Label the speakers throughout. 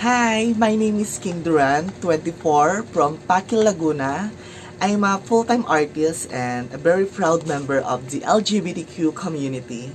Speaker 1: Hi, my name is King Duran, 24, from Pakil, Laguna. I'm a full-time artist and a very proud member of the LGBTQ community.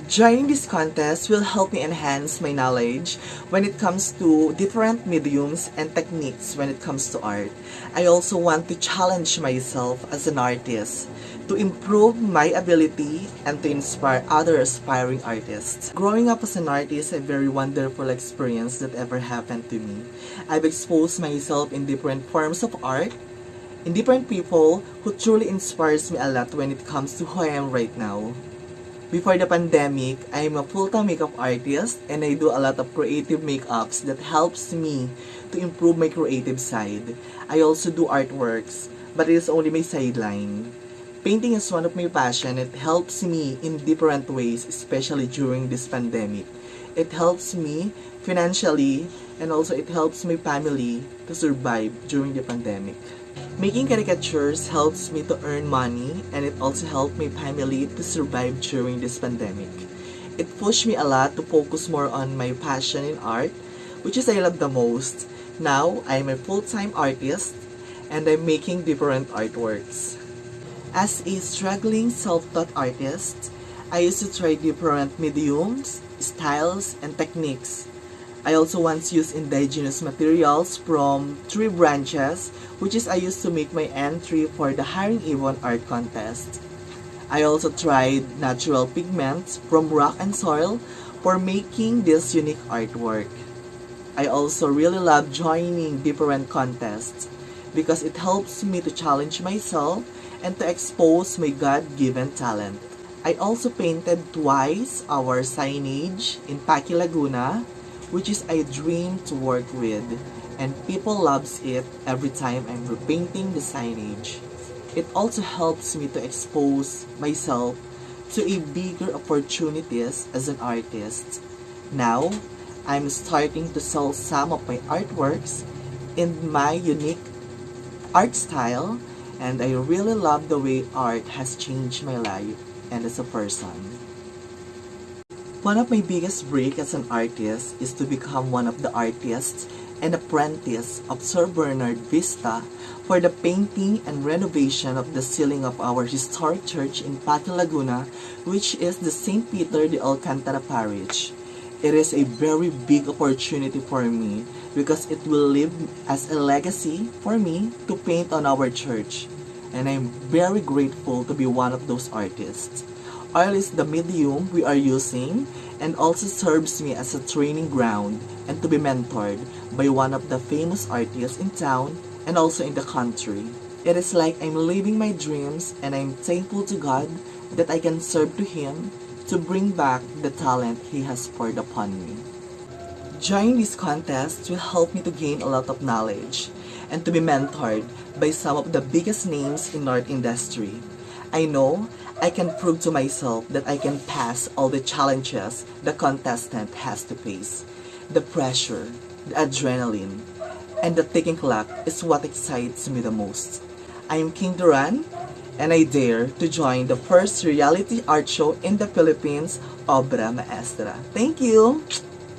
Speaker 1: Joining this contest will help me enhance my knowledge when it comes to different mediums and techniques when it comes to art. I also want to challenge myself as an artist to improve my ability and to inspire other aspiring artists. Growing up as an artist is a very wonderful experience that ever happened to me. I've exposed myself in different forms of art, in different people who truly inspires me a lot when it comes to who I am right now. Before the pandemic, I'm a full-time makeup artist and I do a lot of creative makeups that helps me to improve my creative side. I also do artworks, but it is only my sideline. Painting is one of my passion. It helps me in different ways, especially during this pandemic. It helps me financially and also it helps my family to survive during the pandemic. Making caricatures helps me to earn money and it also helped my family to survive during this pandemic. It pushed me a lot to focus more on my passion in art, which is I love the most. Now, I'm a full-time artist and I'm making different artworks. As a struggling self-taught artist, I used to try different mediums, styles, and techniques. I also once used indigenous materials from tree branches, which is I used to make my entry for the Haring Ibon art contest. I also tried natural pigments from rock and soil for making this unique artwork. I also really love joining different contests because it helps me to challenge myself and to expose my God-given talent. I also painted twice our signage in Pakil, Laguna, which is a dream to work with, and people loves it every time I'm repainting the signage. It also helps me to expose myself to a bigger opportunities as an artist. Now, I'm starting to sell some of my artworks in my unique art style, and I really love the way art has changed my life and as a person. One of my biggest break as an artist is to become one of the artists and apprentice of Sir Bernard Vista for the painting and renovation of the ceiling of our historic church in Pakil, Laguna, which is the St. Peter de Alcantara Parish. It is a very big opportunity for me because it will live as a legacy for me to paint on our church, and I'm very grateful to be one of those artists. Oil is the medium we are using and also serves me as a training ground and to be mentored by one of the famous artists in town and also in the country. It is like I'm living my dreams and I'm thankful to God that I can serve to Him to bring back the talent He has poured upon me. Joining this contest will help me to gain a lot of knowledge and to be mentored by some of the biggest names in art industry. I know I can prove to myself that I can pass all the challenges the contestant has to face. The pressure, the adrenaline, and the ticking clock is what excites me the most. I am King Duran, and I dare to join the first reality art show in the Philippines, Obra Maestra. Thank you!